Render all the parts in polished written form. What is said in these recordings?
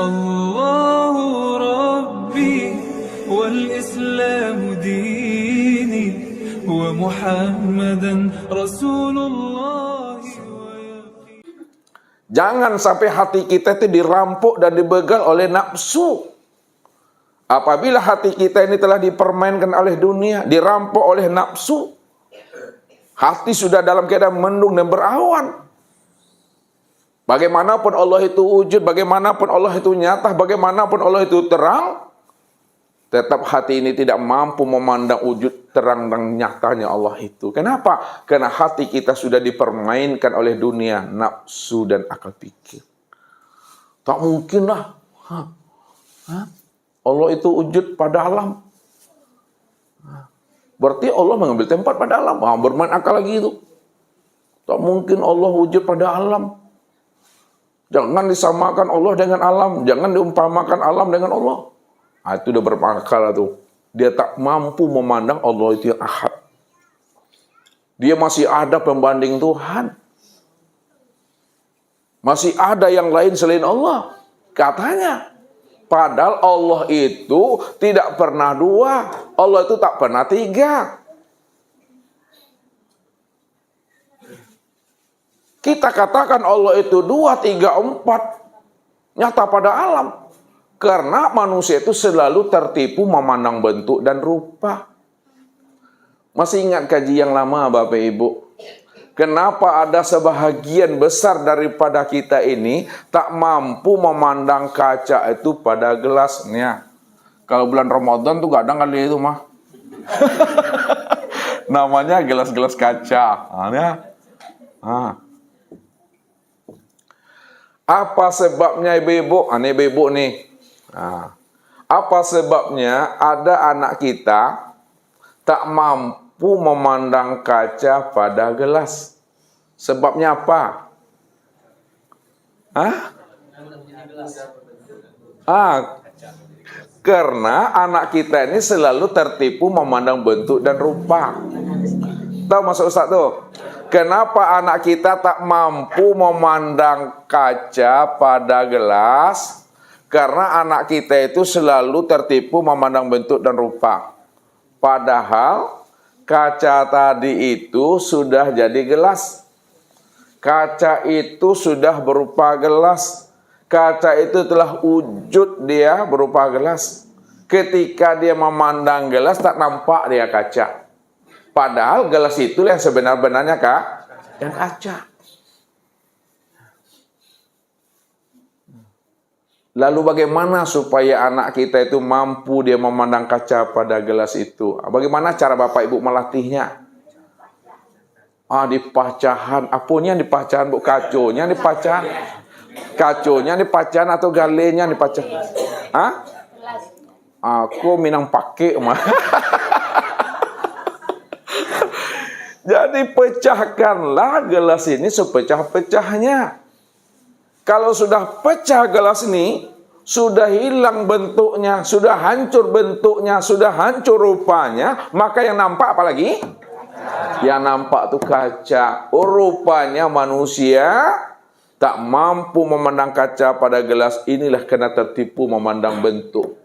الله ربي والإسلام ديني ومحمدا رسول الله. Jangan sampai hati kita itu dirampok dan dibegal oleh nafsu. Apabila hati kita ini telah dipermainkan oleh dunia, dirampok oleh nafsu, hati sudah dalam keadaan mendung dan berawan. Bagaimanapun Allah itu wujud, bagaimanapun Allah itu nyata, bagaimanapun Allah itu terang, tetap hati ini tidak mampu memandang wujud terang dan nyatanya Allah itu. Kenapa? Karena hati kita sudah dipermainkan oleh dunia, nafsu dan akal pikir. Tak mungkinlah Allah itu wujud pada alam. Berarti Allah mengambil tempat pada alam. Bermain akal lagi itu. Tak mungkin Allah wujud pada alam. Jangan disamakan Allah dengan alam. Jangan diumpamakan alam dengan Allah. Itu udah berakal tuh. Dia tak mampu memandang Allah itu yang ahad. Dia masih ada pembanding Tuhan. Masih ada yang lain selain Allah. Katanya. Padahal Allah itu tidak pernah dua. Allah itu tak pernah tiga. Kita katakan Allah itu 2, 3, 4. Nyata pada alam. Karena manusia itu selalu tertipu memandang bentuk dan rupa. Masih ingat kaji yang lama Bapak Ibu? Kenapa ada sebahagian besar daripada kita ini tak mampu memandang kaca itu pada gelasnya? Kalau bulan Ramadan tuh kadang kali itu mah. Namanya gelas-gelas kaca. Apa sebabnya ibu-ibu? Ini ibu-ibu nih. Apa sebabnya ada anak kita tak mampu memandang kaca pada gelas? Sebabnya apa? Karena anak kita ini selalu tertipu memandang bentuk dan rupa. Tahu maksud Ustaz tuh? Kenapa anak kita tak mampu memandang kaca pada gelas? Karena anak kita itu selalu tertipu memandang bentuk dan rupa. Padahal kaca tadi itu sudah jadi gelas. Kaca itu sudah berupa gelas. Kaca itu telah wujud dia berupa gelas. Ketika dia memandang gelas tak nampak dia kaca. Padahal gelas itu yang sebenar-benarnya yang kaca. Lalu bagaimana supaya anak kita itu mampu dia memandang kaca pada gelas itu? Bagaimana cara Bapak Ibu melatihnya? Di pacahan. Apanya di pacahan, Bu? Kaconya di pacahan. Kaconya di pacahan atau galenya di pacahan? Aku minang pakai mah. Jadi pecahkanlah gelas ini sepecah-pecahnya. Kalau sudah pecah gelas ini, sudah hilang bentuknya, sudah hancur bentuknya, sudah hancur rupanya, maka yang nampak apa lagi? Yang nampak tuh kaca. Rupanya manusia tak mampu memandang kaca pada gelas. Inilah karena tertipu memandang bentuk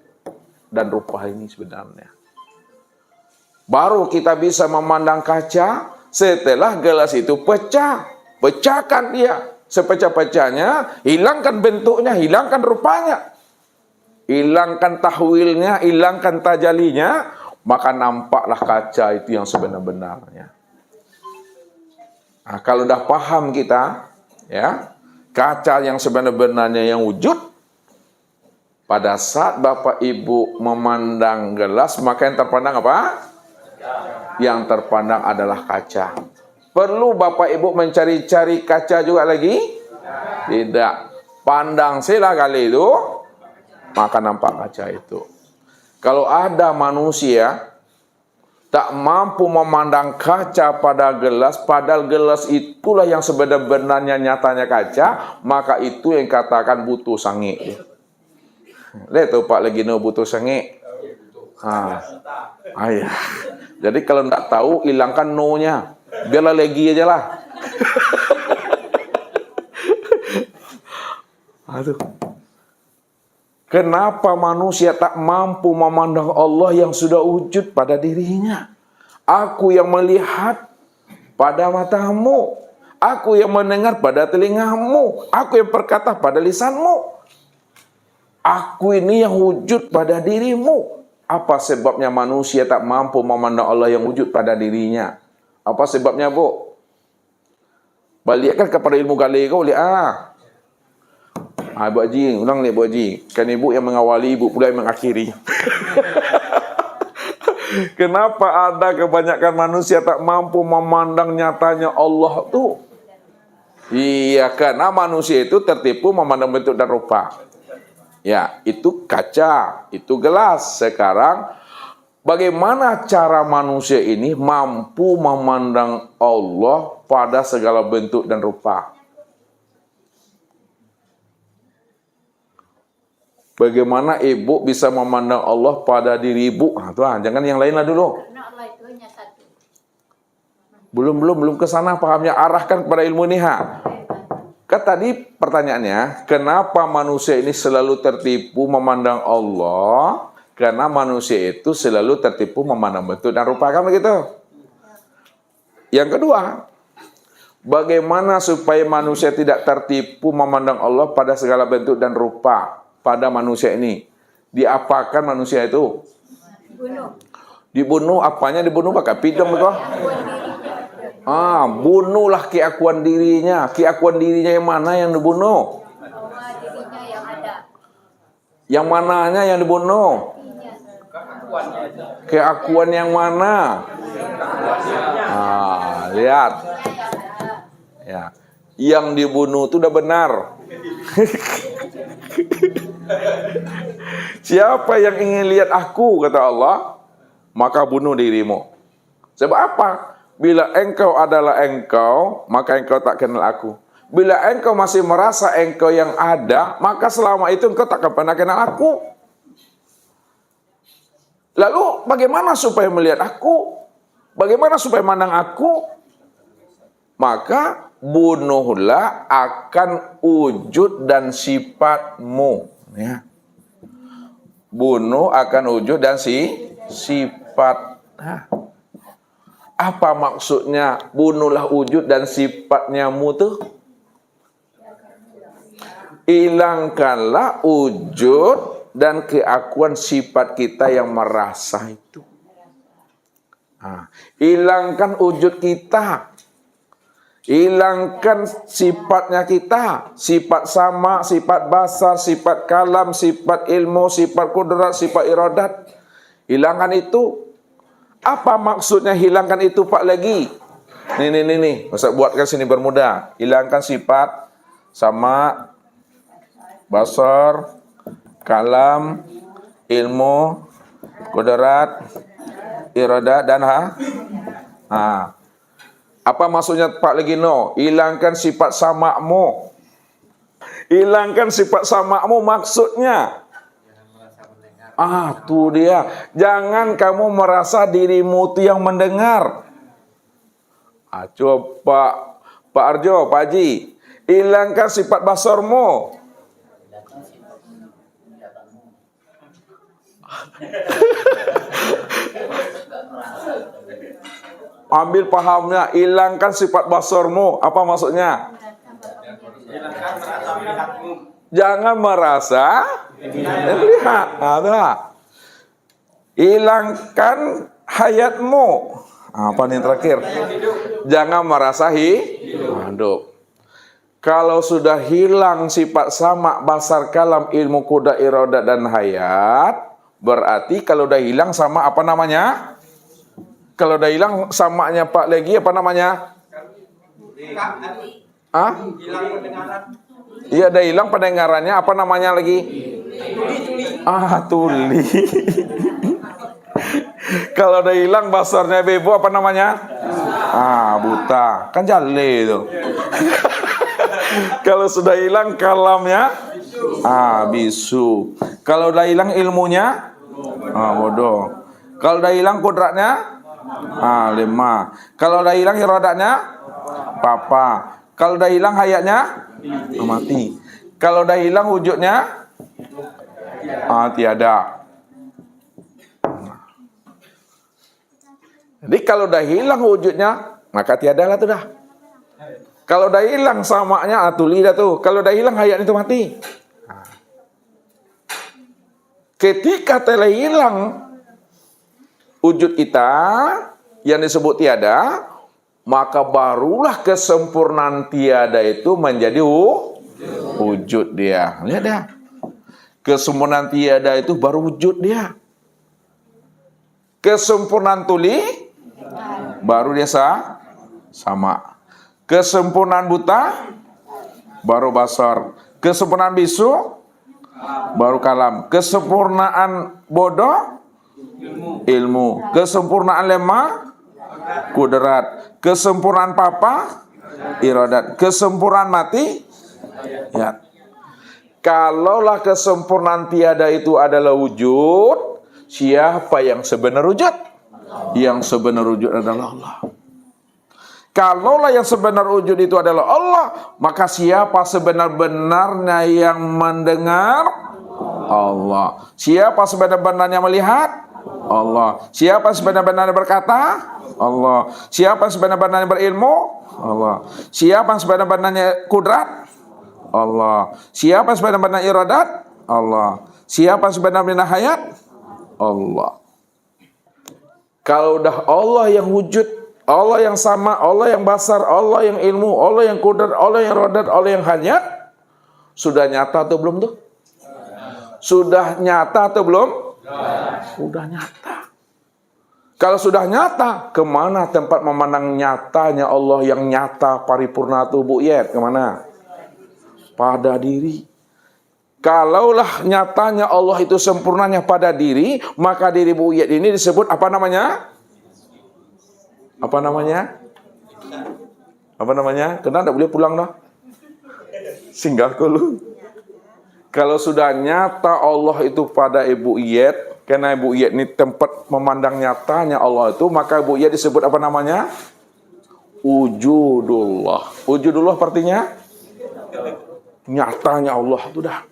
dan rupa ini sebenarnya. Baru kita bisa memandang kaca setelah gelas itu pecah. Pecahkan dia. Sepecah-pecahnya, hilangkan bentuknya, hilangkan rupanya. Hilangkan tahwilnya, hilangkan tajalinya, maka nampaklah kaca itu yang sebenar-benarnya. Kalau udah paham kita, ya, kaca yang sebenar-benarnya yang wujud, pada saat Bapak Ibu memandang gelas, maka yang terpandang apa? Yang terpandang adalah kaca. Perlu Bapak Ibu mencari-cari kaca juga lagi? Tidak. Pandang sila kali itu, maka nampak kaca itu. Kalau ada manusia tak mampu memandang kaca pada gelas, padahal gelas itulah yang sebenarnya nyatanya kaca, maka itu yang katakan butuh sange. Lihat tuh Pak Legino butuh sange. Ya. Jadi kalau tidak tahu, hilangkan no-nya. Biarlah lagi aja lah. Aduh. Kenapa manusia tak mampu memandang Allah yang sudah wujud pada dirinya? Aku yang melihat pada matamu, aku yang mendengar pada telingamu, aku yang berkata pada lisanmu. Aku ini yang wujud pada dirimu. Apa sebabnya manusia tak mampu memandang Allah yang wujud pada dirinya? Apa sebabnya, Bu? Balikkan kepada ilmu gali kau, lihat. Ibu Haji, ulang ni Ibu Haji. Kan ibu yang mengawali, ibu pula yang mengakhiri. Kenapa ada kebanyakan manusia tak mampu memandang nyatanya Allah tu? Iya, karena manusia itu tertipu memandang bentuk dan rupa. Ya, itu kaca, itu gelas. Sekarang, bagaimana cara manusia ini mampu memandang Allah pada segala bentuk dan rupa? Bagaimana ibu bisa memandang Allah pada diri ibu? Jangan yang lain lah dulu. Belum ke sana pahamnya, arahkan kepada ilmu ini. Kan tadi pertanyaannya, kenapa manusia ini selalu tertipu memandang Allah? Karena manusia itu selalu tertipu memandang bentuk dan rupa, kan begitu? Yang kedua, bagaimana supaya manusia tidak tertipu memandang Allah pada segala bentuk dan rupa pada manusia ini? Diapakan manusia itu? Dibunuh, apanya dibunuh? Pakai pidam betul? Bunuhlah keakuan dirinya. Keakuan dirinya yang mana yang dibunuh? Dirinya yang ada. Yang mananya yang dibunuh? Keakuan yang mana? Lihat. Ya. Yang dibunuh itu udah benar. Siapa yang ingin lihat aku, kata Allah, maka bunuh dirimu. Sebab apa? Bila engkau adalah engkau, maka engkau tak kenal aku. Bila engkau masih merasa engkau yang ada, maka selama itu engkau tak akan pernah kenal aku. Lalu bagaimana supaya melihat aku? Bagaimana supaya mandang aku? Maka bunuhlah akan wujud dan sifatmu. Ya. Bunuh akan wujud dan sifat. Apa maksudnya bunuhlah wujud dan sifatnya mu tuh? Hilangkanlah wujud dan keakuan sifat kita yang merasa itu. Hilangkan wujud kita. Hilangkan sifatnya kita. Sifat sama, sifat basar, sifat kalam, sifat ilmu, sifat kudrat, sifat iradat. Hilangkan itu. Apa maksudnya hilangkan itu Pak lagi? Nih. Ustaz buatkan sini bermudah. Hilangkan sifat sama, basar, kalam, ilmu, kudrat, iradat dan Apa maksudnya Pak Legino? Hilangkan sifat samamu. Hilangkan sifat samamu maksudnya. Tuh dia. Jangan kamu merasa dirimu itu yang mendengar. Coba Pak Arjo, Pak Haji, hilangkan sifat basarmu. Ambil pahamnya, hilangkan sifat basarmu. Apa maksudnya? Jangan merasa melihat. Hilangkan hayatmu. Apa nih terakhir? Jangan merasa hidup. Kalau sudah hilang sifat sama, basar, kalam, ilmu, kuda, iradat dan hayat, berarti kalau udah hilang sama apa namanya? Kalau udah hilang samanya Pak lagi apa namanya? Iya, udah hilang pendengarannya, apa namanya lagi? Tuli. Kalau udah hilang basarnya bebo, apa namanya? Buta. Kan jale itu. Kalau sudah hilang kalamnya, bisu. Kalau udah hilang ilmunya, bodoh. Kalau udah hilang kudratnya, lemah. Kalau udah hilang iradatnya, papa. Kalau udah hilang hayatnya, mati. Kalau udah hilang wujudnya, Tiada. Jadi kalau dah hilang wujudnya, maka tiadalah tu dah. Kalau dah hilang samanya, tuli dah tu. Kalau dah hilang hayat itu mati. Ketika telah hilang wujud kita yang disebut tiada, maka barulah kesempurnaan tiada itu menjadi wujud dia. Lihat dah. Kesempurnaan tiada itu baru wujud dia. Kesempurnaan tuli baru dia sama. Kesempurnaan buta baru basar. Kesempurnaan bisu baru kalam. Kesempurnaan bodoh ilmu. Kesempurnaan lemah kudrat. Kesempurnaan papa iradat. Kesempurnaan mati ya. Kalaulah kesempurnaan tiada itu adalah wujud, siapa yang sebenar wujud? Yang sebenar wujud adalah Allah. Kalaulah yang sebenar wujud itu adalah Allah, maka siapa sebenar-benarnya yang mendengar? Allah. Siapa sebenar-benarnya melihat? Allah. Siapa sebenar-benarnya berkata? Allah. Siapa sebenar-benarnya berilmu? Allah. Siapa sebenar-benarnya kudrat? Allah. Siapa sebenar-benarnya iradat? Allah. Siapa sebenar-benarnya hayat? Allah. Kalau dah Allah yang wujud, Allah yang sama, Allah yang basar, Allah yang ilmu, Allah yang kudrat, Allah yang iradat, Allah yang hayat, sudah nyata atau belum tuh? Sudah nyata atau belum? Sudah nyata. Kalau sudah nyata, kemana tempat memandang nyatanya Allah yang nyata paripurna itu, Bu Yet? Kemana? Pada diri. Kalaulah nyatanya Allah itu sempurnanya pada diri, maka diri Bu Yet ini disebut apa namanya? Apa namanya? Apa namanya? Kena tak boleh pulang dah. Singgah dulu. Kalau sudah nyata Allah itu pada Ibu Yet, karena Ibu Yet ini tempat memandang nyatanya Allah itu, maka Ibu Yet disebut apa namanya? Wujudullah. Wujudullah artinya nyatanya Allah itu dah.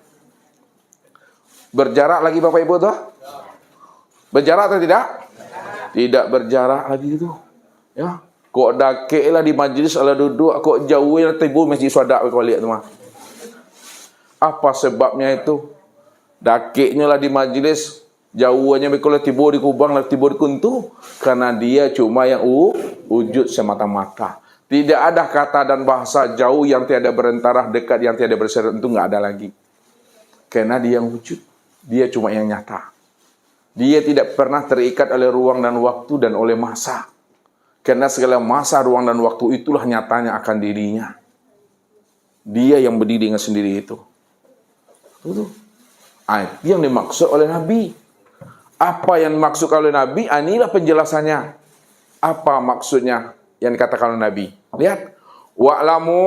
Berjarak lagi Bapak Ibu tuh? Berjarak atau tidak? Tidak berjarak lagi itu. Ya, kok dakik lah di majlis ala duduk, kok jauh lah tibu masjid Swadak kau lihat tu mah. Apa sebabnya itu? Dakiknya lah di majlis, jauhnya kalau tibu di kubang lah tibu di kuntu, karena dia cuma yang wujud semata-mata. Tidak ada kata dan bahasa jauh yang tiada berantara, dekat yang tiada berseret, itu enggak ada lagi. Karena dia yang wujud, dia cuma yang nyata. Dia tidak pernah terikat oleh ruang dan waktu dan oleh masa. Karena segala masa, ruang, dan waktu itulah nyatanya akan dirinya. Dia yang berdiri dengan sendiri itu. Itu yang dimaksud oleh Nabi. Apa yang dimaksud oleh Nabi? Inilah penjelasannya. Apa maksudnya yang dikatakan oleh Nabi? Lihat. Wa'lamu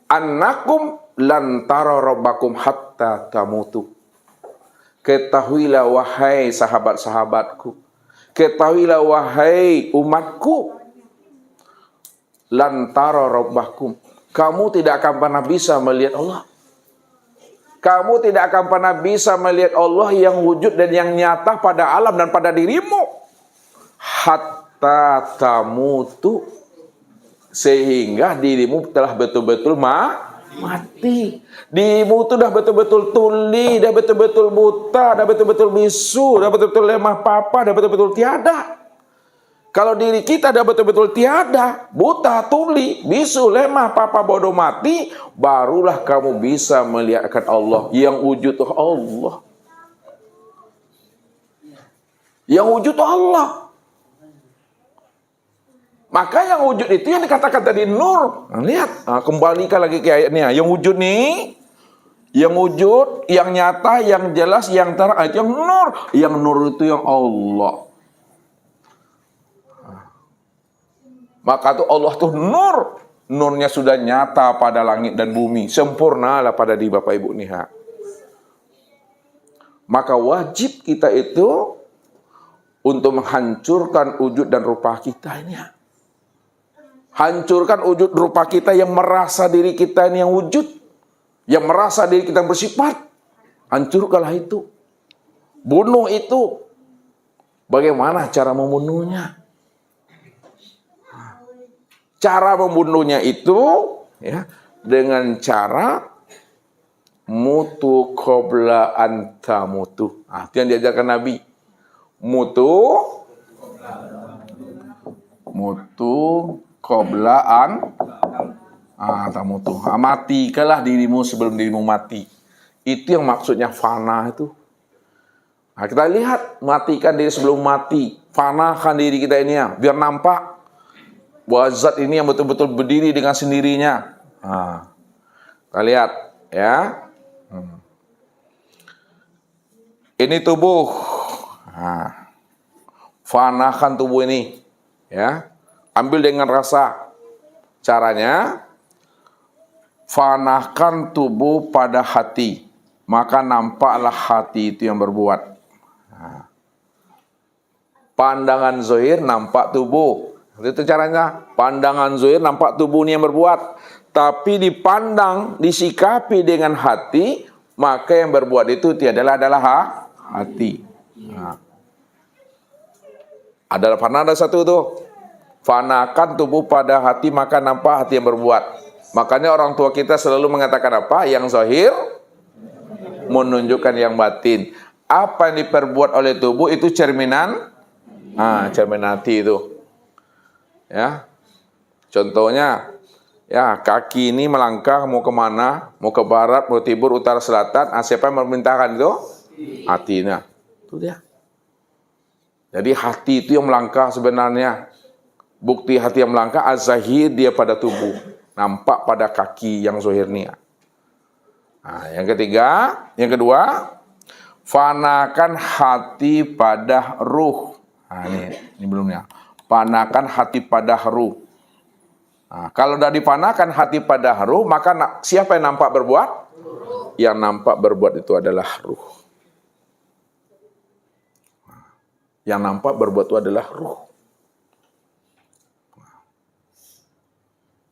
annakum lan tara rabbakum hatta tamutu. Ketahuilah wahai sahabat-sahabatku. Ketahuilah wahai umatku, lantara rabbakum, kamu tidak akan pernah bisa melihat Allah. Kamu tidak akan pernah bisa melihat Allah yang wujud dan yang nyata pada alam dan pada dirimu. Hatta tamutu, sehingga dirimu telah betul-betul mati. Dirimu itu dah betul-betul tuli, dah betul-betul buta, dah betul-betul bisu, dah betul-betul lemah papa, dah betul-betul tiada. Kalau diri kita dah betul-betul tiada, buta, tuli, bisu, lemah papa, bodoh, mati, barulah kamu bisa melihatkan Allah yang wujud Allah. Yang wujud Allah. Maka yang wujud itu yang dikatakan tadi nur. Nah, lihat, kembalikan lagi ke ayatnya. Yang wujud nih, yang wujud, yang nyata, yang jelas, yang terang, yang nur. Yang nur itu yang Allah. Maka itu Allah tuh nur. Nurnya sudah nyata pada langit dan bumi. Sempurnalah pada di Bapak Ibu Niha. Maka wajib kita itu untuk menghancurkan wujud dan rupa kita ini. Hancurkan wujud rupa kita yang merasa diri kita ini yang wujud. Yang merasa diri kita bersifat. Hancurkanlah itu. Bunuh itu. Bagaimana cara membunuhnya? Cara membunuhnya itu ya, dengan cara mutu qabla anta mutu. Itu yang diajarkan Nabi. Mutu qabla anta mutu. Matikanlah dirimu sebelum dirimu mati. Itu yang maksudnya fana itu. Nah, kita lihat, matikan diri sebelum mati, fanakan diri kita ini ya, biar nampak bahwa zat ini yang betul-betul berdiri dengan sendirinya. Nah, kita lihat ya. Ini tubuh. Nah, fanakan tubuh ini ya. Ambil dengan rasa. Caranya, fanakan tubuh pada hati, maka nampaklah hati itu yang berbuat. Pandangan zahir nampak tubuh. Itu caranya. Pandangan zahir nampak tubuh ini yang berbuat. Tapi dipandang, disikapi dengan hati, maka yang berbuat itu adalah hati. Nah. Ada satu tuh. Fanakan tubuh pada hati, maka nampak hati yang berbuat. Makanya orang tua kita selalu mengatakan apa? Yang zahir menunjukkan yang batin. Apa yang diperbuat oleh tubuh itu cerminan hati itu. Ya. Contohnya, ya, kaki ini melangkah mau kemana? Mau ke barat, mau timur, utara, selatan. Siapa yang memerintahkan itu? Hatinya. Itu dia. Jadi hati itu yang melangkah sebenarnya. Bukti hati yang melangkah, az-zahir dia pada tubuh. Nampak pada kaki yang zahirnya. Nah, yang kedua, fanakan hati pada ruh. Nah, ini belumnya. Panakan hati pada ruh. Nah, kalau sudah dipanakan hati pada ruh, maka siapa yang nampak berbuat? Yang nampak berbuat itu adalah ruh. Yang nampak berbuat itu adalah ruh.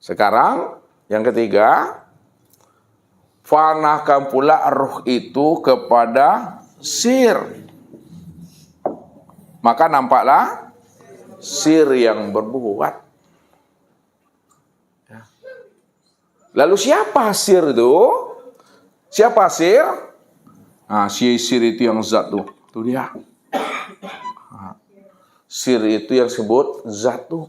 Sekarang, yang ketiga, fanakan pula ruh itu kepada sir. Maka nampaklah sir yang berbuat. Ya. Lalu siapa sir itu? Siapa sir? Nah, sir itu yang zat tuh. Itu dia. Nah, sir itu yang sebut zat tuh.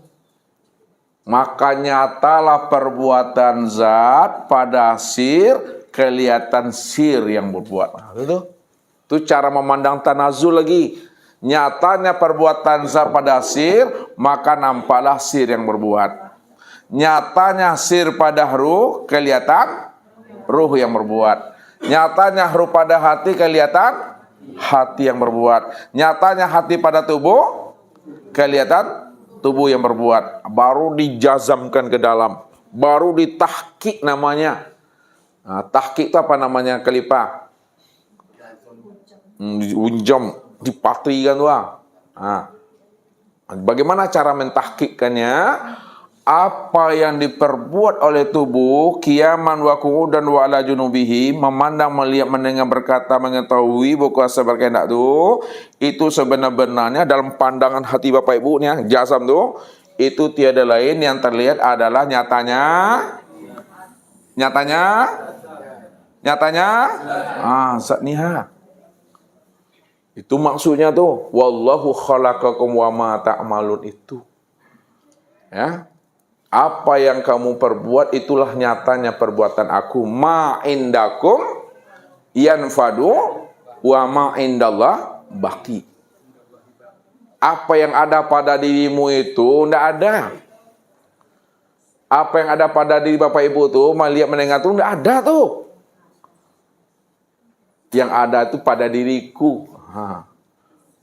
Maka nyatalah perbuatan zat pada sir, kelihatan sir yang berbuat. Nah, itu cara memandang tanazul lagi. Nyatanya perbuatan zat pada sir, maka nampaklah sir yang berbuat. Nyatanya sir pada ruh, kelihatan ruh yang berbuat. Nyatanya ruh pada hati, kelihatan hati yang berbuat. Nyatanya hati pada tubuh, kelihatan tubuh yang berbuat. Baru dijazamkan ke dalam. Baru ditahkik namanya. Nah, tahkik itu apa namanya, Khalifah? Unjam, dipatrikan doang. Nah, bagaimana cara mentahkikkannya? Apa yang diperbuat oleh tubuh, qiyaman wa qu'udan wa ala junubihi, memandang, melihat, mendengar, berkata, mengetahui, berkuasa, berkehendak itu sebenar-benarnya dalam pandangan hati Bapak Ibu nih, jazam itu tiada lain yang terlihat adalah nyatanya zat niha. Itu maksudnya tuh, wallahu khalaqakum wa ma ta'malun itu. Ya. Apa yang kamu perbuat itulah nyatanya perbuatan aku. Ma indakum yanfadu wa ma indallah baqi. Apa yang ada pada dirimu itu tidak ada. Apa yang ada pada diri Bapak Ibu tuh, melihat, mendengar tuh tidak ada tuh. Yang ada itu pada diriku.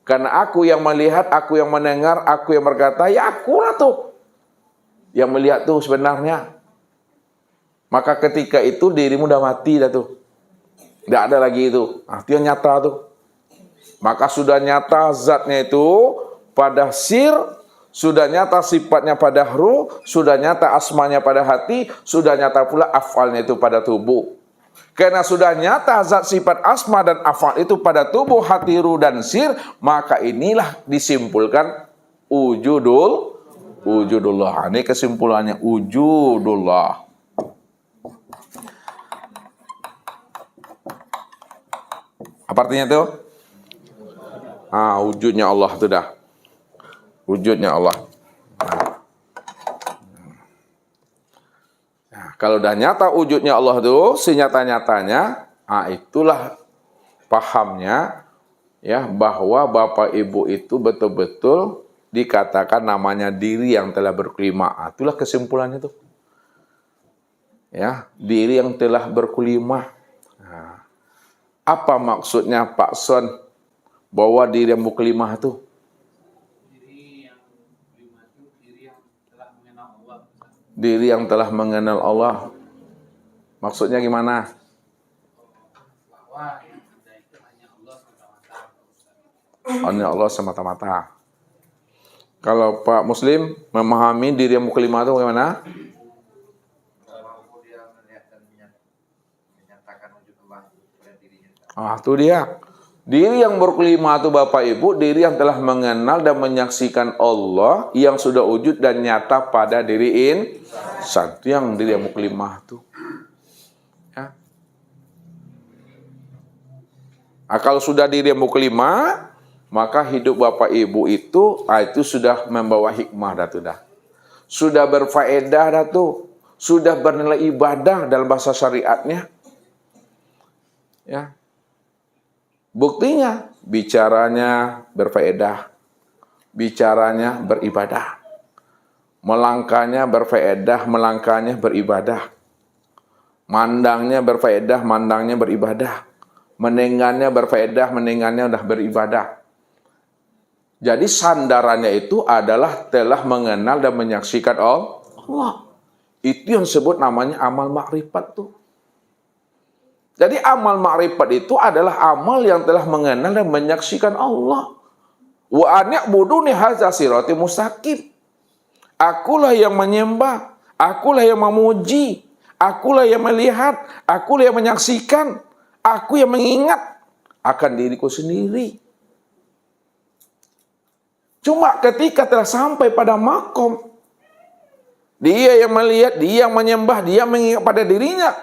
Karena aku yang melihat, aku yang mendengar, aku yang berkata, ya akulah tuh yang melihat tuh sebenarnya. Maka ketika itu dirimu udah mati dah tuh. Tidak ada lagi itu. Itu yang nyata tuh. Maka sudah nyata zatnya itu pada sir, sudah nyata sifatnya pada ruh, sudah nyata asmanya pada hati, sudah nyata pula afalnya itu pada tubuh. Karena sudah nyata zat sifat asma dan afal itu pada tubuh, hati, ruh, dan sir, maka inilah disimpulkan wujudullah. Ini kesimpulannya wujudullah. Apa artinya itu? Wujudnya Allah itu dah. Wujudnya Allah. Nah, kalau dah nyata wujudnya Allah itu, senyata-nyatanya, itulah pahamnya ya bahwa Bapak Ibu itu betul-betul dikatakan namanya diri yang telah berkelima. Itulah kesimpulannya itu. Ya, diri yang telah berkelima. Nah, apa maksudnya Pak Son bahwa diri yang berkelima itu? Diri yang telah mengenal Allah. Maksudnya gimana? Hanya Allah semata-mata. Kalau Pak Muslim memahami diri yang berkelima itu bagaimana? Itu dia. Diri yang berkelima itu Bapak Ibu, diri yang telah mengenal dan menyaksikan Allah yang sudah wujud dan nyata pada diri insan. Itu yang diri yang berkelima itu. Ya. Kalau sudah diri yang berkelima, maka hidup Bapak Ibu itu sudah membawa hikmah dah tuh dah. Sudah berfaedah dah tuh. Sudah bernilai ibadah dalam bahasa syariatnya. Ya. Buktinya, bicaranya berfaedah, bicaranya beribadah, melangkahnya berfaedah, melangkahnya beribadah, mandangnya berfaedah, mandangnya beribadah, menengannya berfaedah, menengannya udah beribadah. Jadi sandarannya itu adalah telah mengenal dan menyaksikan Allah. Itu yang disebut namanya amal makrifat tuh. Jadi amal makrifat itu adalah amal yang telah mengenal dan menyaksikan Allah. Wa ani'buduni hadza sirati mustaqim. Akulah yang menyembah, akulah yang memuji, akulah yang melihat, akulah yang menyaksikan, aku yang mengingat akan diriku sendiri. Cuma ketika telah sampai pada makom, dia yang melihat, dia yang menyembah, dia yang mengingat pada dirinya.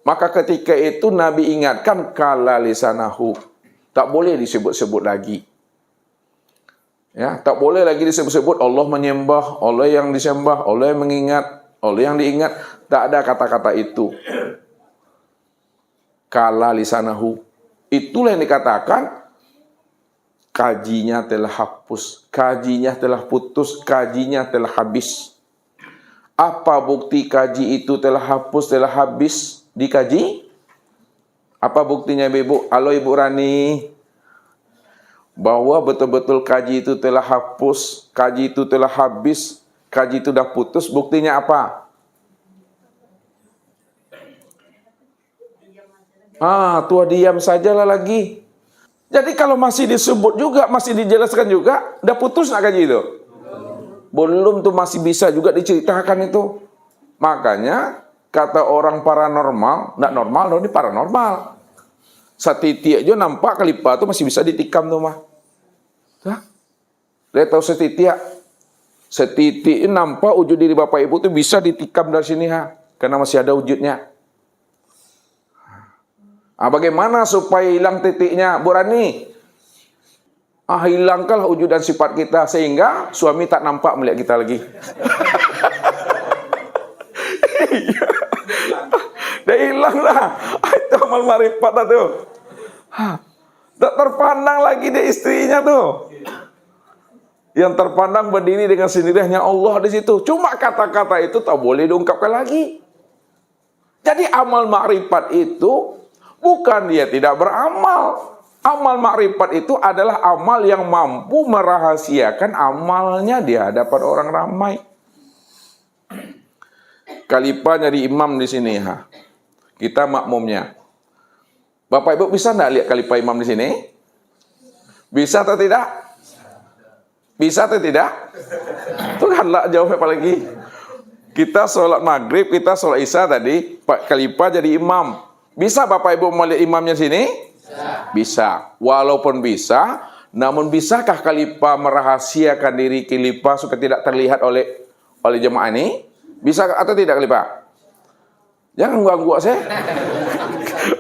Maka ketika itu Nabi ingatkan kala lisanahu. Tak boleh disebut-sebut lagi. Ya, tak boleh lagi disebut-sebut Allah menyembah, Allah yang disembah, Allah yang mengingat, Allah yang diingat. Tak ada kata-kata itu. Kala lisanahu. Itulah yang dikatakan kajinya telah hapus, kajinya telah putus, kajinya telah habis. Apa bukti kaji itu telah hapus, telah habis? Dikaji? Apa buktinya Ibu? Halo Ibu Rani. Bahwa betul-betul kaji itu telah hapus, kaji itu telah habis, kaji itu sudah putus. Buktinya apa? Tua diam sajalah lagi. Jadi kalau masih disebut juga, masih dijelaskan juga, udah putus nak kaji itu? Belum tuh, masih bisa juga diceritakan itu. Makanya kata orang paranormal, enggak normal, loh, ini paranormal. Setitik aja nampak kelipa tuh masih bisa ditikam tuh mah. Hah? Lihat tahu setitik? Setitik nampak wujud diri Bapak Ibu tuh bisa ditikam dari sini karena masih ada wujudnya. Bagaimana supaya hilang titiknya, Bu Rani? Hilangkanlah wujud dan sifat kita sehingga suami tak nampak melihat kita lagi. Dah hilang lah. Itu amal marifat dah tuh. Tak terpandang lagi dia istrinya tuh. Yang terpandang berdiri dengan sendirinya Allah di situ. Cuma kata-kata itu tak boleh diungkapkan lagi. Jadi amal makrifat itu bukan dia tidak beramal. Amal makrifat itu adalah amal yang mampu merahasiakan amalnya di hadapan orang ramai. Khalifah jadi imam di sini, kita makmumnya. Bapak Ibu bisa enggak lihat khalifah imam di sini? Bisa atau tidak? Bisa atau tidak? Itu kan lah jawabnya apalagi. Kita sholat maghrib, kita sholat isya tadi, Pak Khalifah jadi imam. Bisa Bapak Ibu melihat imamnya sini? Bisa. Walaupun bisa, namun bisakah khalifah merahasiakan diri khalifah supaya tidak terlihat oleh jemaah ini? Bisa atau tidak khalifah? Jangan ganggu saya.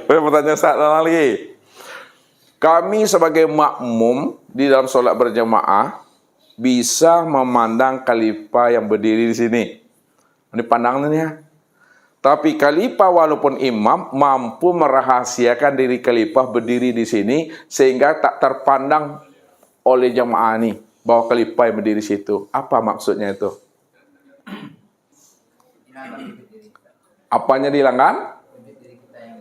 Pertanyaan saya lagi. Kami sebagai makmum di dalam sholat berjamaah bisa memandang khalifah yang berdiri di sini. Ini pandangannya. Tapi khalifah walaupun imam mampu merahasiakan diri khalifah berdiri di sini sehingga tak terpandang oleh jamaah ini bahwa khalifah yang berdiri di situ. Apa maksudnya itu? Apanya dihilangkan?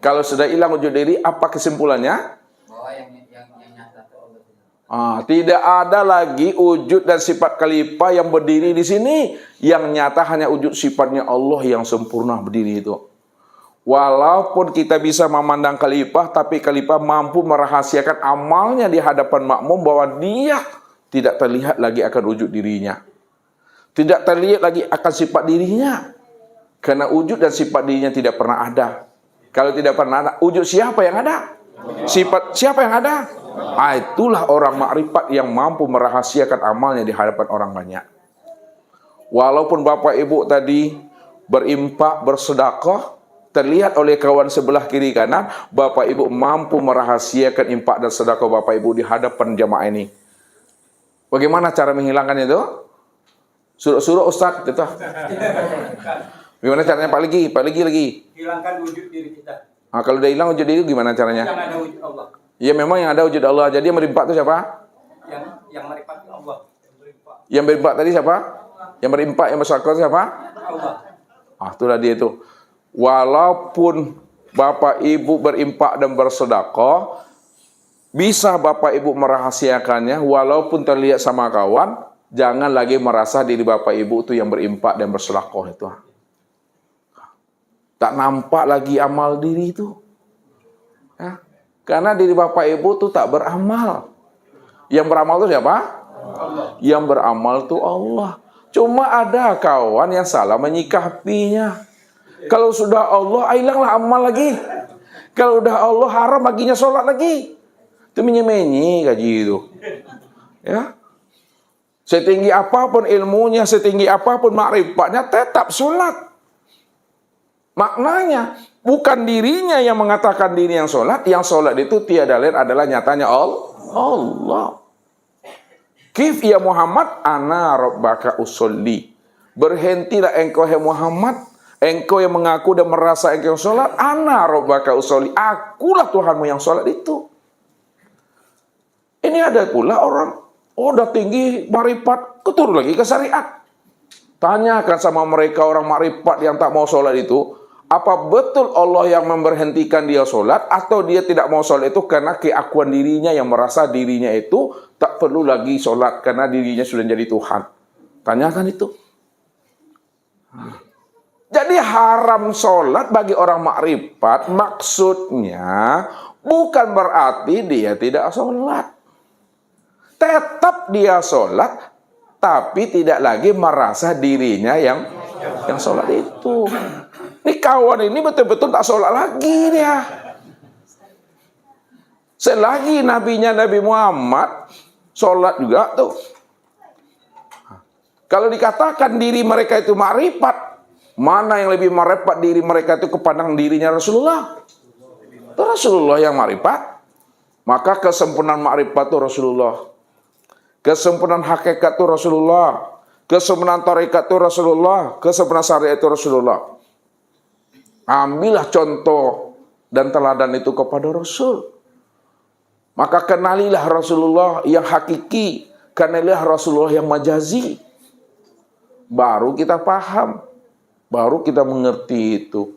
Kalau sudah hilang wujud diri, apa kesimpulannya? Bahwa yang nyata itu Allah. Tidak ada lagi wujud dan sifat khalifah yang berdiri di sini. Yang nyata hanya wujud sifatnya Allah yang sempurna berdiri itu. Walaupun kita bisa memandang khalifah, tapi khalifah mampu merahasiakan amalnya di hadapan makmum bahwa dia tidak terlihat lagi akan wujud dirinya. Tidak terlihat lagi akan sifat dirinya. Karena wujud dan sifat dirinya tidak pernah ada. Kalau tidak pernah ada, wujud siapa yang ada? Sifat siapa yang ada? Itulah orang makrifat yang mampu merahasiakan amalnya di hadapan orang banyak. Walaupun Bapak Ibu tadi berimpak, bersedekah, terlihat oleh kawan sebelah kiri kanan, Bapak Ibu mampu merahasiakan impak dan sedekah Bapak Ibu di hadapan jamaah ini. Bagaimana cara menghilangkannya itu? Suruh Ustaz gitu. Gimana caranya Pak Legi? Hilangkan wujud diri kita. Kalau udah hilang wujud diri gimana caranya? Yang ada wujud Allah. Ya memang yang ada wujud Allah. Jadi yang berimpak itu siapa? Yang marifat Allah. Yang berimpak tadi siapa? Yang berimpak, yang bersedekah siapa? Allah. Itulah dia itu. Walaupun Bapak Ibu berimpak dan bersedekah, bisa Bapak Ibu merahasiakannya walaupun terlihat sama kawan, jangan lagi merasa diri Bapak Ibu itu yang berimpak dan bersedekah itu. Tak nampak lagi amal diri itu. Ya. Karena diri Bapak Ibu itu tak beramal. Yang beramal itu siapa? Allah. Yang beramal itu Allah. Cuma ada kawan yang salah menyikapinya. Kalau sudah Allah, hilanglah amal lagi. Kalau udah Allah, haram baginya sholat lagi. Itu menye-menye gaji itu. Ya. Setinggi apapun ilmunya, setinggi apapun makrifatnya, tetap sholat. Maknanya, bukan dirinya yang mengatakan diri yang sholat itu tiada lain adalah nyatanya Allah. Kif ya Muhammad, ana rabbaka usolli. Berhentilah engkau hai Muhammad, engkau yang mengaku dan merasa engkau yang sholat, ana rabbaka usolli. Akulah Tuhanmu yang sholat itu. Ini ada pula orang, udah tinggi marifat, keturun lagi ke syariat. Tanyakan sama mereka orang marifat yang tak mau sholat itu, apa betul Allah yang memberhentikan dia sholat atau dia tidak mau sholat itu karena keakuan dirinya yang merasa dirinya itu tak perlu lagi sholat karena dirinya sudah jadi Tuhan. Tanyakan itu. Jadi haram sholat bagi orang makrifat maksudnya bukan berarti dia tidak sholat. Tetap dia sholat tapi tidak lagi merasa dirinya yang sholat itu. Ini kawan ini betul-betul tak sholat lagi dia. Selagi nabinya Nabi Muhammad sholat juga tuh. Kalau dikatakan diri mereka itu makrifat, mana yang lebih makrifat diri mereka itu kepandang dirinya Rasulullah? Itu Rasulullah yang makrifat. Maka kesempurnaan makrifat itu Rasulullah. Kesempurnaan hakikat itu Rasulullah. Kesempurnaan tarekat itu Rasulullah. Kesempurnaan syariat itu Rasulullah. Ambillah contoh dan teladan itu kepada Rasul. Maka kenalilah Rasulullah yang hakiki. Kenalilah Rasulullah yang majazi. Baru kita paham. Baru kita mengerti itu.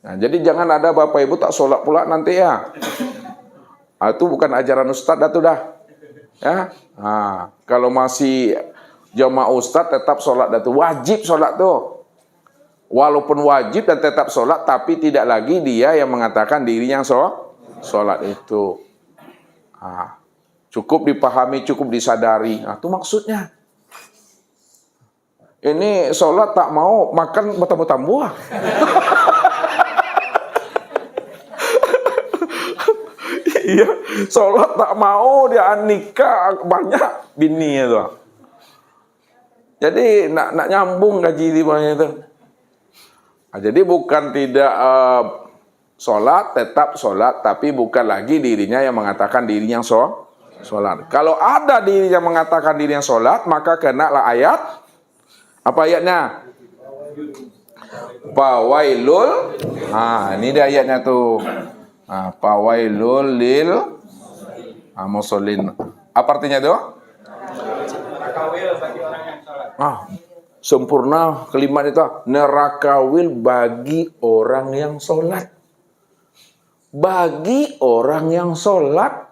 Nah, jadi jangan ada Bapak Ibu tak sholat pula nanti ya. Itu bukan ajaran Ustadz itu dah. Ya. Nah, kalau masih jamaah Ustadz tetap sholat itu. Wajib sholat tuh. Walaupun wajib dan tetap sholat, tapi tidak lagi dia yang mengatakan dirinya sholat itu. Cukup dipahami, cukup disadari. Itu maksudnya. Ini sholat tak mau makan bertambah-tambah. Iya, sholat tak mau, dia nikah banyak bini itu. Jadi nak nyambung gaji di bawahnya itu. Nah, jadi bukan tidak sholat, tetap sholat, tapi bukan lagi dirinya yang mengatakan dirinya sholat. Kalau ada diri yang mengatakan dirinya sholat, maka kenalah ayat. Apa ayatnya? Fawailul. Nah, ini dia ayatnya tuh. Nah, fawailul lil musallin. Apa artinya tuh? Rakawil bagi orang yang sholat. Sempurna kalimat itu. Nerakawil bagi orang yang sholat. Bagi orang yang sholat.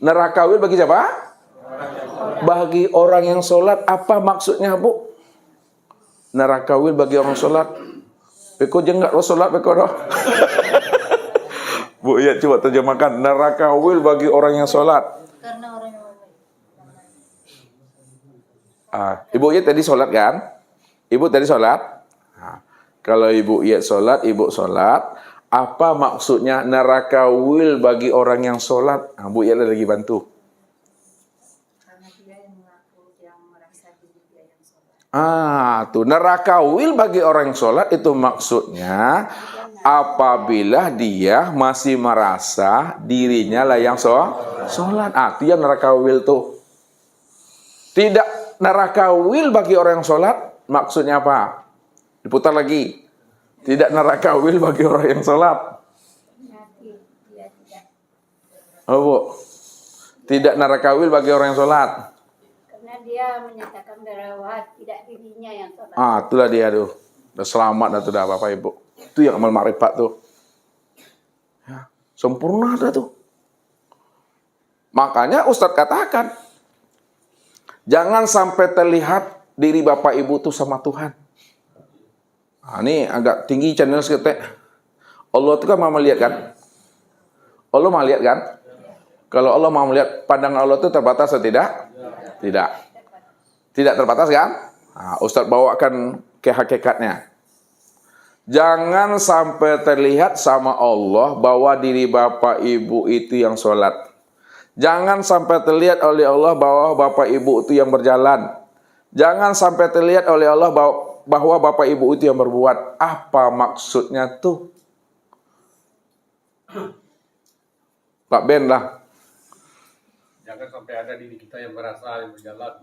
Nerakawil bagi siapa? Bagi orang yang sholat. Apa maksudnya, Bu? Nerakawil bagi orang sholat. Peko jenggak lo sholat, peko doh. Bu, ya coba terjemahkan. Nerakawil bagi orang yang sholat. Karena orang yang Ibu Iya tadi sholat kan? Ibu tadi sholat? Nah, kalau Ibu Iya sholat, Ibu sholat. Apa maksudnya nerakawil bagi orang yang sholat? Bu Iya lagi bantu. karena dia yang mengaku yang merasa diri dia yang sholat. Tuh nerakawil bagi orang yang sholat itu maksudnya apabila dia masih merasa dirinya lah yang sholat. Itu yang nerakawil tuh. Tidak nerakawil bagi orang yang sholat, maksudnya apa? Diputar lagi. Tidak nerakawil bagi orang yang sholat. Nanti dia tidak, Oh, Bu. Tidak nerakawil bagi orang yang sholat. karena dia menyatakan bahwa tidak dirinya yang sholat. Itulah dia tuh. Udah selamat dah tuh, dah Bapak Ibu. Itu yang amal makrifat tuh. Ya, sempurna dah tuh. Makanya Ustadz katakan, jangan sampai terlihat diri Bapak Ibu tuh sama Tuhan. Ini agak tinggi channel seketek. Allah itu kan mau melihat kan? Allah mau lihat kan? Kalau Allah mau melihat, pandangan Allah itu terbatas atau tidak? Tidak. Tidak terbatas kan? Ustadz bawakan ke hakikatnya. Jangan sampai terlihat sama Allah bahwa diri Bapak Ibu itu yang sholat. Jangan sampai terlihat oleh Allah bahwa Bapak Ibu itu yang berjalan. Jangan sampai terlihat oleh Allah bahwa Bapak Ibu itu yang berbuat. Apa maksudnya tuh? Pak Ben lah. Jangan sampai ada diri kita yang merasa yang berjalan.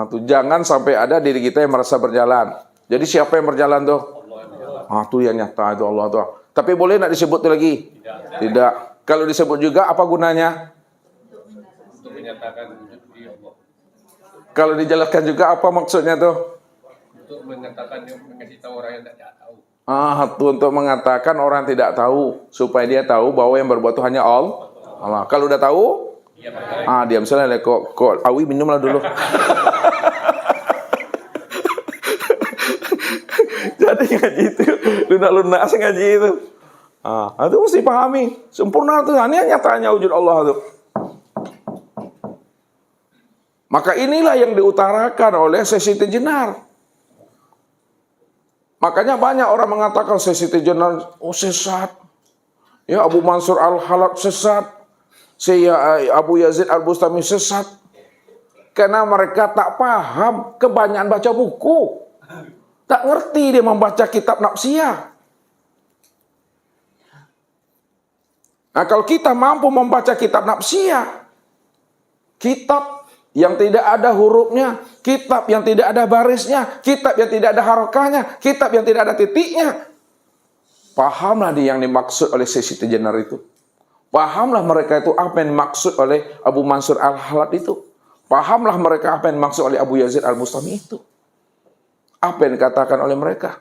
Tuh jangan sampai ada diri kita yang merasa berjalan. Jadi siapa yang berjalan tuh? Allah yang berjalan. Tuh yang nyata itu Allah tuh. Tapi boleh nak disebut tuh lagi? Tidak. Kalau disebut juga apa gunanya? Untuk menyatakan wujud di Allah. Kalau dijelaskan juga apa maksudnya tuh? Untuk menyatakan yang mengasih tahu orang yang tidak tahu. Tuh untuk mengatakan orang tidak tahu supaya dia tahu bahwa yang berbuat itu hanya Allah. Kalau udah tahu, diam misalnya kok Awi minumlah dulu. Jadi ngaji itu lunak-lunak ngaji itu. Itu mesti pahami. Sempurna tuh hanya nyatanya wujud Allah tuh. Maka inilah yang diutarakan oleh Syekh Siti Jenar. Makanya banyak orang mengatakan Syekh Siti Jenar sesat. Ya, Abu Mansur Al-Halab sesat. Abu Yazid Al-Bustami sesat. Karena mereka tak paham, kebanyakan baca buku. Tak ngerti dia membaca kitab nafsiyah. Nah, kalau kita mampu membaca kitab nafsiyah, kitab yang tidak ada hurufnya, kitab yang tidak ada barisnya, kitab yang tidak ada harokahnya, kitab yang tidak ada titiknya, pahamlah yang dimaksud oleh Syekh Siti Jenar itu. Pahamlah mereka itu apa yang dimaksud oleh Abu Mansur Al-Halab itu. Pahamlah mereka apa yang dimaksud oleh Abu Yazid Al-Bustami itu. Apa yang dikatakan oleh mereka.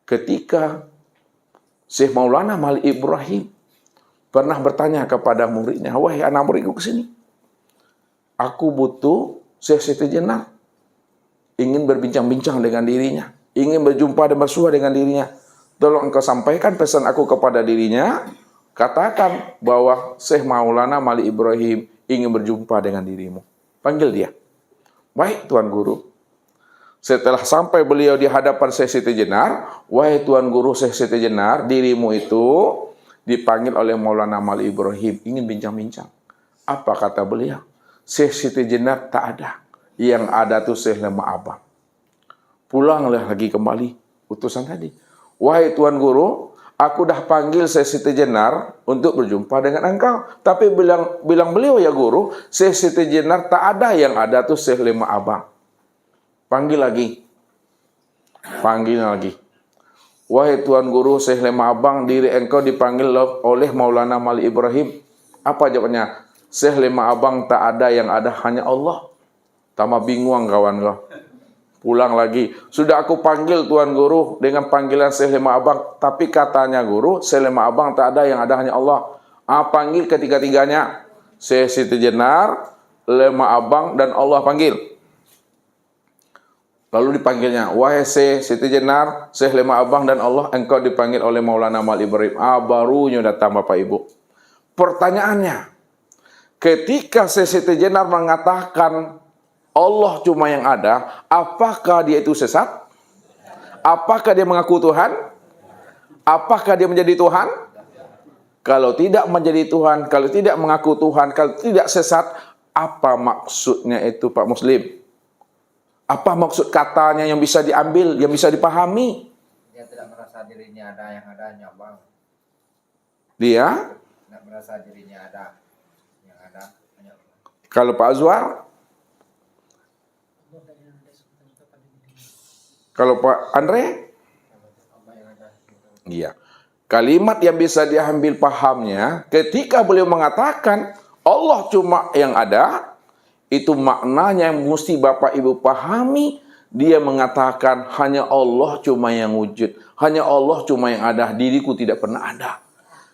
Ketika Syekh Maulana Malik Ibrahim pernah bertanya kepada muridnya, wahai anak muridku kesini. Aku butuh Syekh Siti Jenar. Ingin berbincang-bincang dengan dirinya. Ingin berjumpa dan bersua dengan dirinya. Tolong engkau sampaikan pesan aku kepada dirinya. Katakan bahwa Syekh Maulana Malik Ibrahim ingin berjumpa dengan dirimu. Panggil dia. Baik Tuan Guru. Setelah sampai beliau di hadapan Syekh Siti Jenar, wahai Tuan Guru Syekh Siti Jenar, dirimu itu dipanggil oleh Maulana Mali Ibrahim, ingin bincang-bincang. Apa kata beliau? Syekh Siti Jenar tak ada. Yang ada tuh Syekh Lemah Abang. Pulanglah lagi kembali utusan tadi. Wahai Tuan Guru, aku dah panggil Syekh Siti Jenar untuk berjumpa dengan engkau. Tapi bilang beliau, ya Guru, Syekh Siti Jenar tak ada, yang ada tuh Syekh Lemah Abang. Panggil lagi. Panggil lagi. Wahai Tuan Guru, Syekh Lemah Abang, diri engkau dipanggil oleh Maulana Mali Ibrahim. Apa jawabannya? Syekh Lemah Abang tak ada, yang ada hanya Allah. Tambah bingung kawan kau. Pulang lagi. Sudah aku panggil Tuan Guru dengan panggilan Syekh Lemah Abang. Tapi katanya Guru, Syekh Lemah Abang tak ada, yang ada hanya Allah. Panggil ketiga-tiganya. Syekh Siti Jenar, Lemah Abang, dan Allah panggil. Lalu dipanggilnya, wahai Syekh Siti Jenar, Syekh Lemah Abang, dan Allah, engkau dipanggil oleh Maulana Mali Ibrahim. Barunya datang Bapak Ibu. Pertanyaannya, ketika Syekh Siti Jenar mengatakan Allah cuma yang ada, apakah dia itu sesat? Apakah dia mengaku Tuhan? Apakah dia menjadi Tuhan? Kalau tidak menjadi Tuhan, kalau tidak mengaku Tuhan, kalau tidak sesat, apa maksudnya itu Pak Muslim? Apa maksud katanya yang bisa diambil, yang bisa dipahami? Dia tidak merasa dirinya ada, yang ada hanya Allah. Dia Tidak merasa dirinya ada, yang ada hanya Allah. kalau Pak Azwar, kalau Pak Andre, iya. Kalimat yang bisa diambil pahamnya ketika beliau mengatakan Allah cuma yang ada, itu maknanya yang mesti Bapak Ibu pahami. Dia mengatakan hanya Allah cuma yang wujud, hanya Allah cuma yang ada, diriku tidak pernah ada.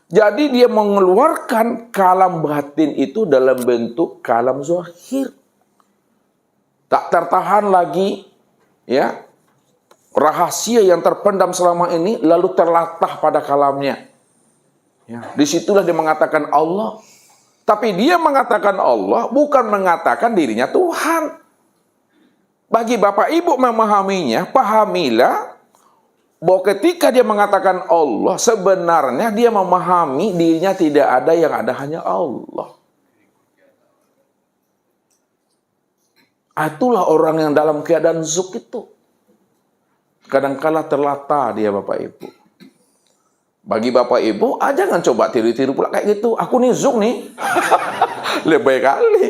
Jadi dia mengeluarkan kalam batin itu dalam bentuk kalam zahir. Tak tertahan lagi, ya, rahasia yang terpendam selama ini lalu terlatah pada kalamnya. Ya, disitulah dia mengatakan Allah. Tapi dia mengatakan Allah bukan mengatakan dirinya Tuhan. Bagi Bapak Ibu memahaminya, pahamilah bahwa ketika dia mengatakan Allah, sebenarnya dia memahami dirinya tidak ada, yang ada hanya Allah. Itulah orang yang dalam keadaan zuk itu. Kadangkala terlata dia Bapak Ibu. Bagi Bapak Ibu, jangan coba tiru-tiru pula kayak gitu. Aku nih zuk nih. Lebih kali.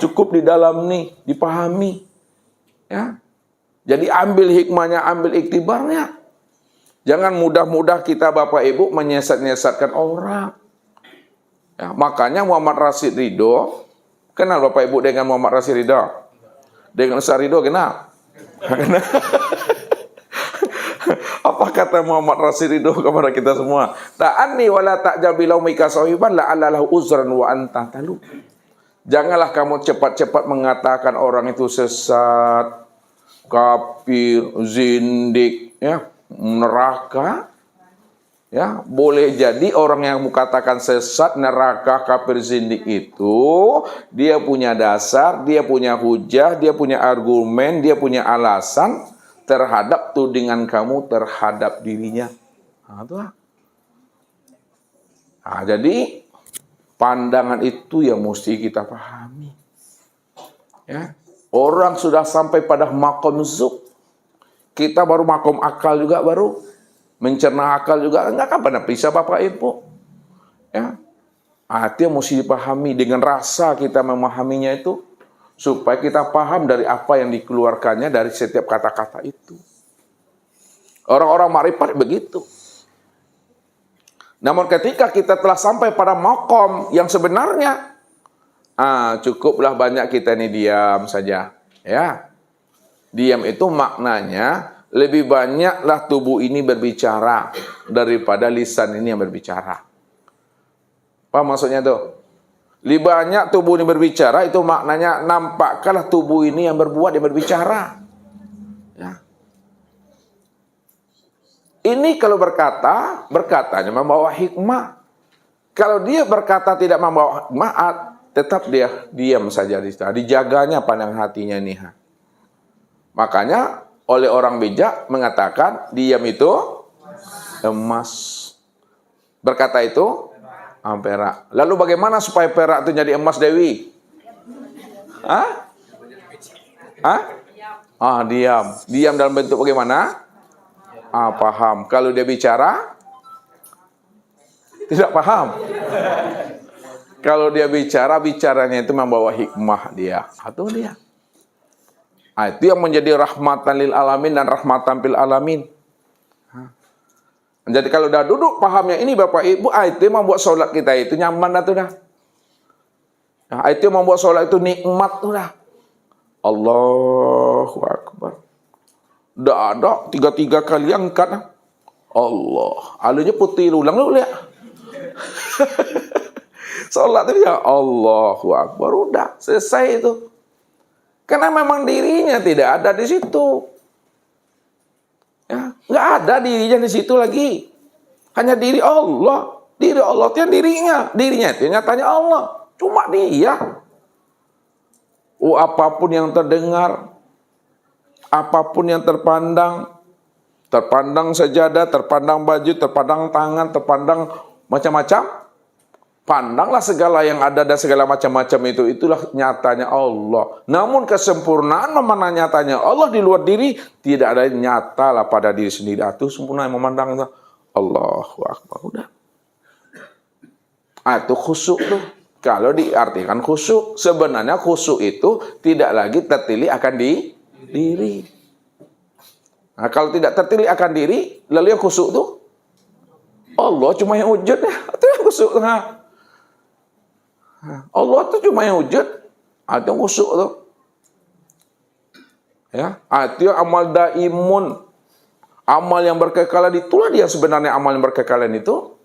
Cukup di dalam nih, dipahami. Ya. Jadi ambil hikmahnya, ambil iktibarnya. Jangan mudah-mudah kita Bapak Ibu menyesat-nyesatkan orang. Ya, makanya Muhammad Rashid Ridho, kenal Bapak Ibu dengan Muhammad Rashid Ridho? Dengan Ustaz Ridho kenal? Apa kata Muhammad Rashid Ridho kepada kita semua? Ta'anni wala ta'jabilau mika sahiban la'allahu uzran wa anta talu. Janganlah kamu cepat-cepat mengatakan orang itu sesat, kafir, zindik, ya, neraka. Ya, boleh jadi orang yang mengatakan sesat, neraka, kafir, zindik itu dia punya dasar, dia punya hujah, dia punya argumen, dia punya alasan terhadap tudingan kamu terhadap dirinya. Jadi pandangan itu yang mesti kita pahami. Ya, orang sudah sampai pada makom zuk, kita baru makom akal juga, baru mencerna akal juga, enggak akan pernah bisa Bapak Ibu. Ya, itu yang mesti dipahami. Dengan rasa kita memahaminya itu, supaya kita paham dari apa yang dikeluarkannya dari setiap kata-kata itu. Orang-orang makrifat begitu. Namun ketika kita telah sampai pada makom yang sebenarnya, cukuplah banyak kita ini diam saja. Ya, diam itu maknanya lebih banyaklah tubuh ini berbicara daripada lisan ini yang berbicara. Apa maksudnya tuh? Lebih banyak tubuh ini berbicara, itu maknanya nampakkanlah tubuh ini yang berbuat, yang berbicara. Ya. Ini kalau berkata, berkatanya membawa hikmah. Kalau dia berkata tidak membawa hikmah, tetap dia diam saja. Dijaganya pandangan hatinya nih. Makanya oleh orang bijak mengatakan diam itu emas. Berkata itu perak. Lalu bagaimana supaya perak itu jadi emas, Dewi? Hah? Diam. Diam dalam bentuk bagaimana? Paham. Kalau dia bicara, tidak paham. Kalau dia bicara, bicaranya itu membawa hikmah dia. Atau dia. Itu yang menjadi rahmatan lil alamin dan rahmatan fil alamin. Jadi kalau dah duduk pahamnya ini Bapak Ibu, itu yang membuat sholat kita itu nyaman dah tuh dah. Itu yang membuat sholat itu nikmat tuh dah. Allahu Akbar. Dah ada 3 kali angkat. Allah. Alunya putih ulang dulu lihat. Sholat itu ya Allahu Akbar. Udah selesai itu. Karena memang dirinya tidak ada di situ. Ya, nggak ada dirinya di situ lagi. Hanya diri Allah. Diri Allah itu yang dirinya. Dirinya itu nyatanya Allah. Cuma dia. Apapun yang terdengar, apapun yang terpandang sajadah, terpandang baju, terpandang tangan, terpandang macam-macam, pandanglah segala yang ada dan segala macam-macam itu, itulah nyatanya Allah. Namun kesempurnaan memandang nyatanya Allah di luar diri, tidak ada yang nyata lah pada diri sendiri. Itu sempurna yang memandang itu. Allahu Akbar. Udah. Itu khusyuk tuh. Kalau diartikan khusyuk, sebenarnya khusyuk itu tidak lagi tertili akan diri. Nah, kalau tidak tertili akan diri, lalu yang khusyuk itu Allah cuma yang wujud ya. Itu yang khusyuk. Allah itu cuma yang wujud. Itu yang khusyuk itu. Ya, itu yang amal daimun. Amal yang berkekalan, itulah dia sebenarnya amal yang berkekalan itu.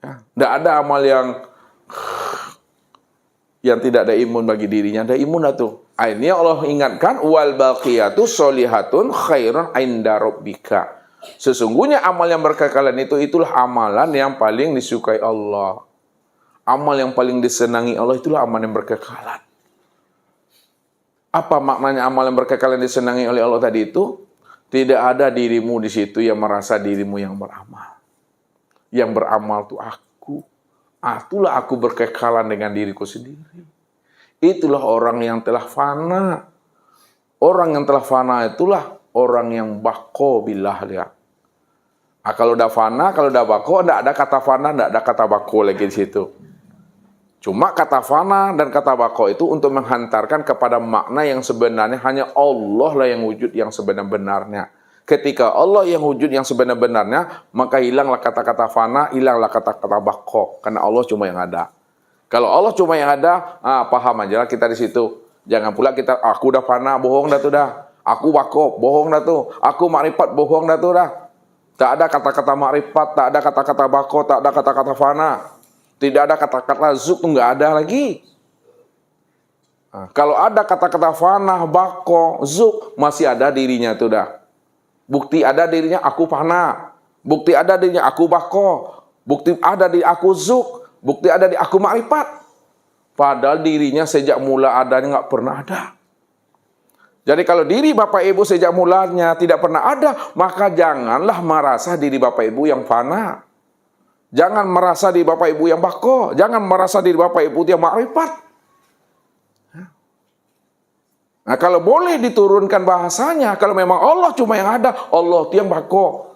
Ya, tidak ada amal yang tidak ada imun bagi dirinya, ada imun itu. Ini Allah ingatkan, wal baqiyatu sholihatun khairun inda rabbika. Sesungguhnya amal yang berkekalan itu, itulah amalan yang paling disukai Allah. Amal yang paling disenangi Allah, itulah amal yang berkekalan. Apa maknanya amal yang berkekalan disenangi oleh Allah tadi itu? Tidak ada dirimu di situ yang merasa dirimu yang beramal. Yang beramal itu aku. Itulah aku berkekalan dengan diriku sendiri. Itulah orang yang telah fana. Orang yang telah fana itulah orang yang bako billah dia. Kalau udah fana, kalau udah bako, tidak ada kata fana, tidak ada kata bako lagi di situ. Cuma kata fana dan kata bako itu untuk menghantarkan kepada makna yang sebenarnya hanya Allah lah yang wujud yang sebenar-benarnya. Ketika Allah yang wujud yang sebenar-benarnya, maka hilanglah kata-kata fana, hilanglah kata-kata bako. Karena Allah cuma yang ada. Kalau Allah cuma yang ada, paham aja lah kita di situ. Jangan pula kita, aku udah fana, bohong dah tuh dah. Aku bako, bohong dah tuh. Aku makrifat, bohong dah tuh dah. Tak ada kata-kata makrifat, tak ada kata-kata bako, tak ada kata-kata fana. Tidak ada kata-kata zuk, nggak ada lagi. Kalau ada kata-kata fana, bako, zuk, masih ada dirinya tuh dah. Bukti ada dirinya aku fana. Bukti ada dirinya aku bako. Bukti ada di aku zuk. Bukti ada di aku makrifat. Padahal dirinya sejak mula adanya nggak pernah ada. Jadi kalau diri Bapak Ibu sejak mulanya tidak pernah ada, maka janganlah merasa diri Bapak Ibu yang fana. Jangan merasa diri Bapak Ibu yang bako. Jangan merasa diri Bapak Ibu yang makrifat. Nah, kalau boleh diturunkan bahasanya, kalau memang Allah cuma yang ada, Allah itu yang bako.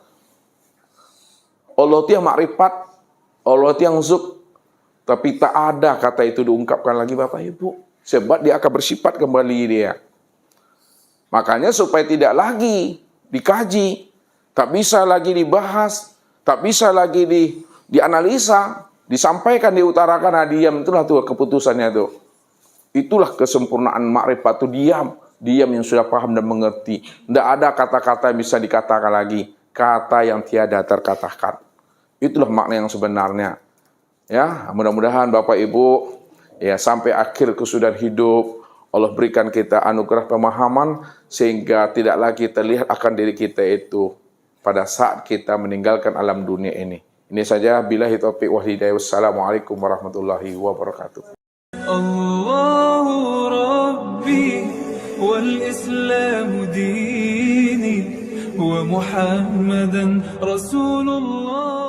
Allah itu yang makrifat. Allah itu yang zuk. Tapi tak ada kata itu diungkapkan lagi Bapak Ibu. Sebab dia akan bersifat kembali dia. Makanya supaya tidak lagi dikaji, tak bisa lagi dibahas, tak bisa lagi dianalisa, disampaikan, diutarakan, diam, itulah tuh keputusannya tuh. Itulah kesempurnaan makrifat itu diam yang sudah paham dan mengerti. Tidak ada kata-kata yang bisa dikatakan lagi, kata yang tiada terkatakan. Itulah makna yang sebenarnya. Ya, mudah-mudahan Bapak Ibu ya sampai akhir kesudahan hidup Allah berikan kita anugerah pemahaman sehingga tidak lagi terlihat akan diri kita itu pada saat kita meninggalkan alam dunia ini. Ini saja, billahi taufiq wal hidayah. Wassalamualaikum warahmatullahi wabarakatuh. Allahu Rabbi wal Islam dini wa Muhammadan Rasulullah.